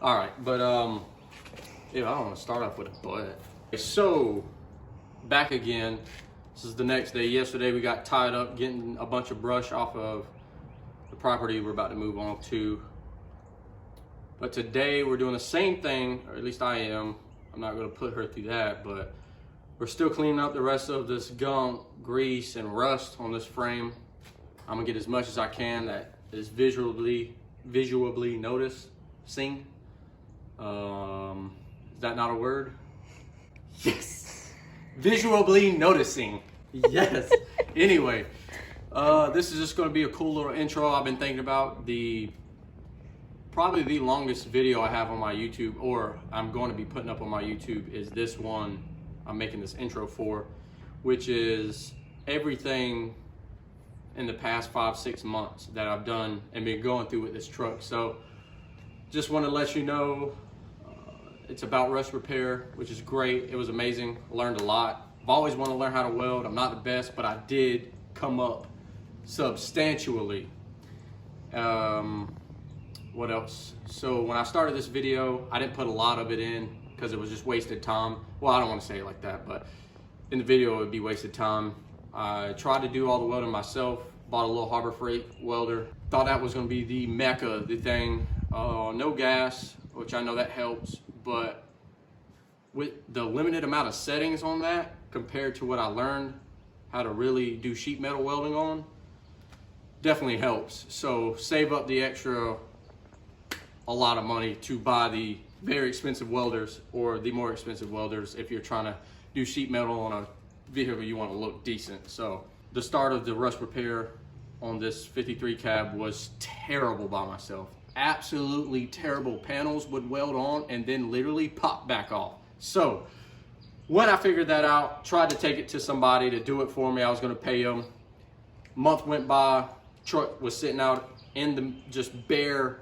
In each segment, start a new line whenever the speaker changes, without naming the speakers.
All right, but yeah, I don't want to start off with a but. So back again. This is the next day. Yesterday we got tied up getting a bunch of brush off of the property we're about to move on to. But today we're doing the same thing, or at least I am. I'm not going to put her through that, but we're still cleaning up the rest of this gunk, grease, and rust on this frame. I'm gonna get as much as I can that is visually noticing. Is that not a word? Yes. Visually noticing. Yes. Anyway, this is just going to be a cool little intro I've been thinking about. Probably the longest video I have on my YouTube, or I'm going to be putting up on my YouTube, is this one I'm making this intro for, which is everything in the past 5-6 months that I've done and been going through with this truck. So just want to let you know it's about rust repair, which is great. It was amazing. I learned a lot. I've always wanted to learn how to weld. I'm not the best, but I did come up substantially. What else? So when I started this video, I didn't put a lot of it in because it was just wasted time. Well, I don't want to say it like that, but in the video it would be wasted time. I tried to do all the welding myself, bought a little Harbor Freight welder. Thought that was going to be the mecca, the thing. No gas, which I know that helps, but with the limited amount of settings on that compared to what I learned how to really do sheet metal welding on, definitely helps. So save up the extra a lot of money to buy the very expensive welders or the more expensive welders if you're trying to do sheet metal on a vehicle you want to look decent. So the start of the rust repair on this 53 cab was terrible by myself. Absolutely terrible. Panels would weld on and then literally pop back off. So when I figured that out, tried to take it to somebody to do it for me. I was going to pay them. Month went by, truck was sitting out in the just bare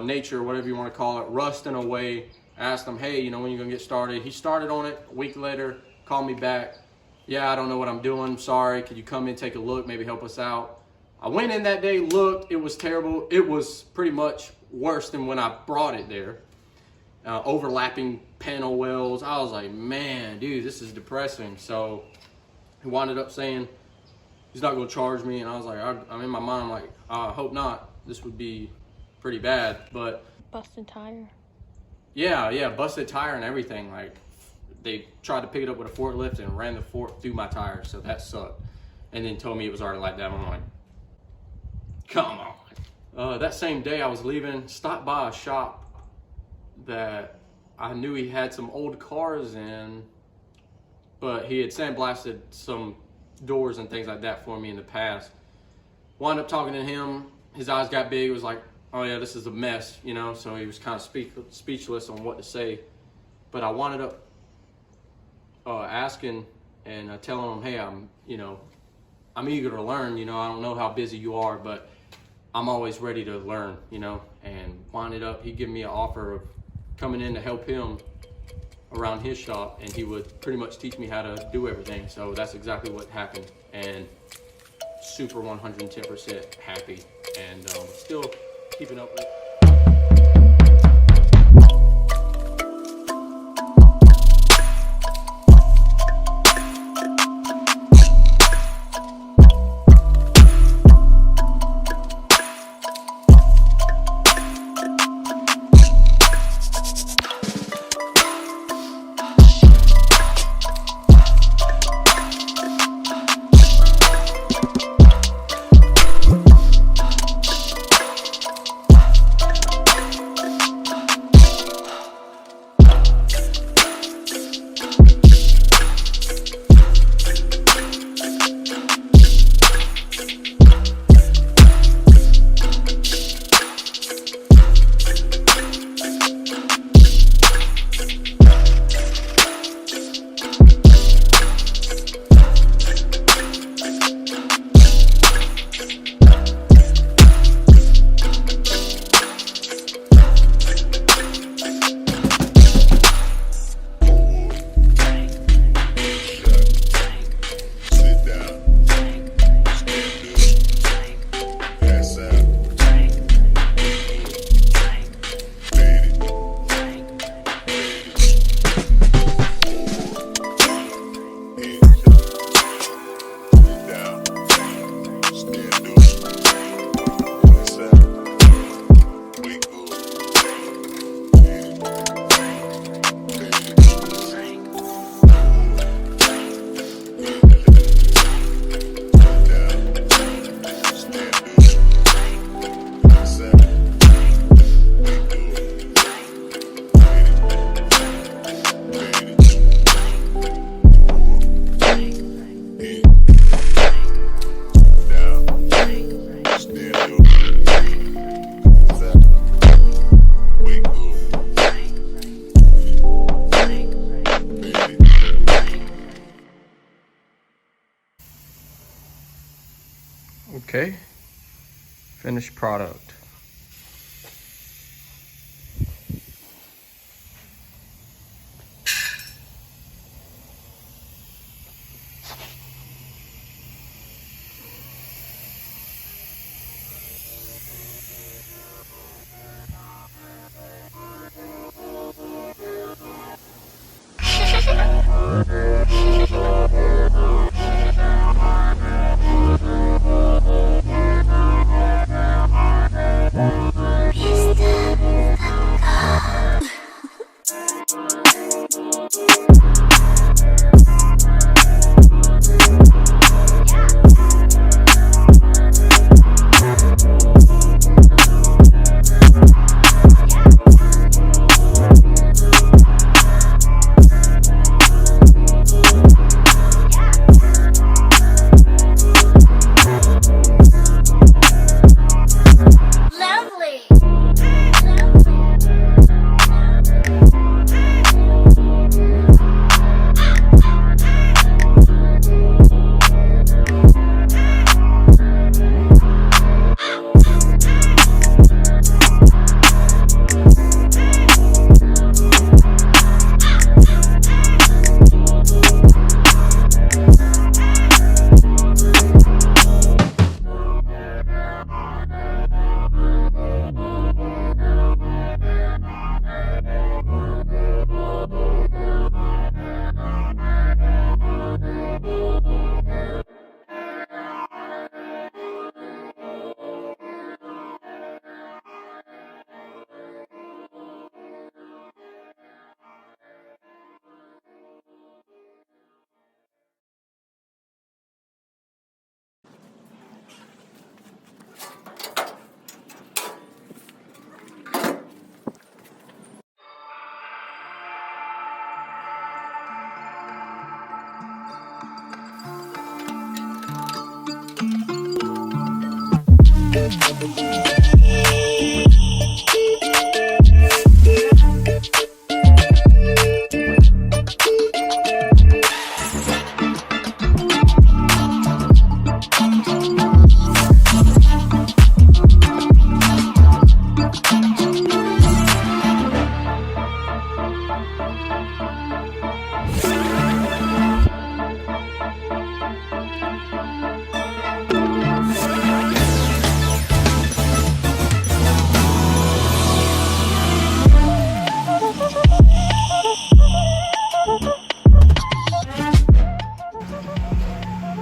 nature, whatever you want to call it, rusting away. I asked him, hey, you know, when you gonna get started? He started on it. A week later, called me back. Yeah, I don't know what I'm doing. Sorry. Could you come in, take a look, maybe help us out? I went in that day, looked. It was terrible. It was pretty much worse than when I brought it there. Overlapping panel welds. I was like, man, dude, this is depressing. So he wound up saying he's not gonna charge me, and I was like, I'm in my mind, I'm like, I hope not. This would be pretty bad. But
busted tire.
Yeah, busted tire and everything. Like, they tried to pick it up with a forklift and ran the fork through my tire, so that sucked. And then told me it was already like that. I'm like, come on. That same day I was leaving, stopped by a shop that I knew he had some old cars in, but he had sandblasted some doors and things like that for me in the past. Wound up talking to him. His eyes got big. It was like, oh yeah, this is a mess, you know, so he was kind of speechless on what to say. But I wound up asking and telling him, hey, I'm eager to learn, you know, I don't know how busy you are, but I'm always ready to learn, you know. And wound up, he gave me an offer of coming in to help him around his shop, and he would pretty much teach me how to do everything. So that's exactly what happened, and super 110% happy, and still keeping up with it. finished product.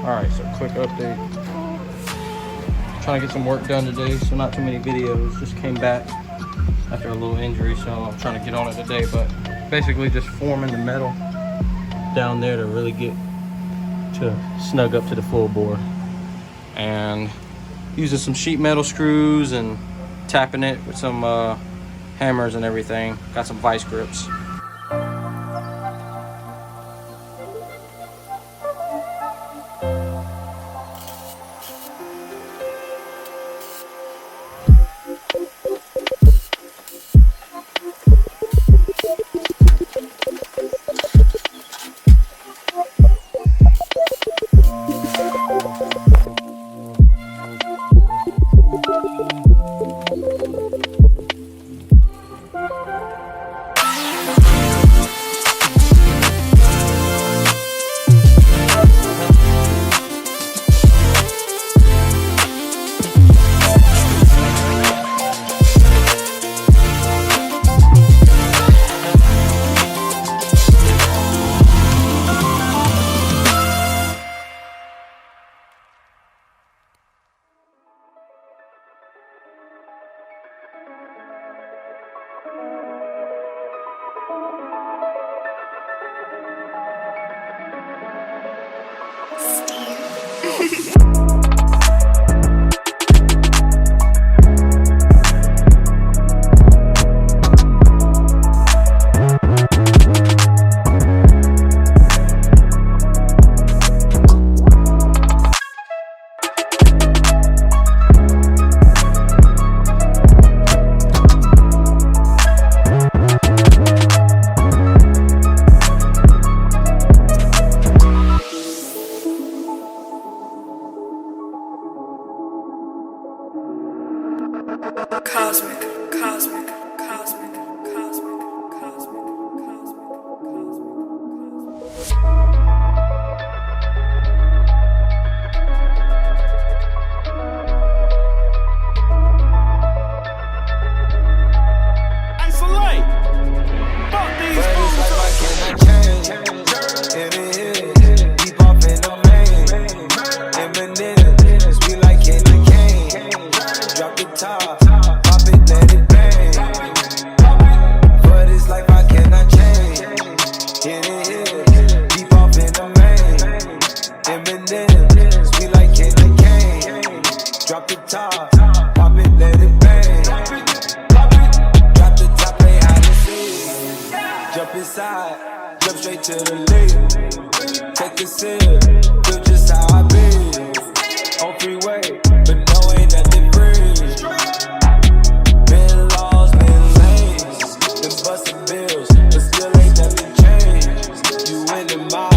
Alright, so quick update. Trying to get some work done today, so not too many videos. Just came back after a little injury, so I'm trying to get on it today. But basically just forming the metal down there to really get to snug up to the full bore. And using some sheet metal screws and tapping it with some hammers and everything. Got some vice grips.
Cosmic, cosmic, cosmic, cosmic, cosmic,
Isolate. Fuck these fools. But it's like, why can't I change? In the hill, deep off in the main. Eminem, sweet like candy cane. Drop the top, pop it, let it bang. But it's like, why can't I change? In the hill, deep off in the main. Eminem, sweet like candy cane. Drop the top, pop it, let it bang. Drop the top, play hide and seek. Jump inside, jump straight to the lead. Take a sip, feel just how I be. On freeway, but no ain't nothing free. Been lost, been lanes, been busting bills, but still ain't nothing changed. You in the mall,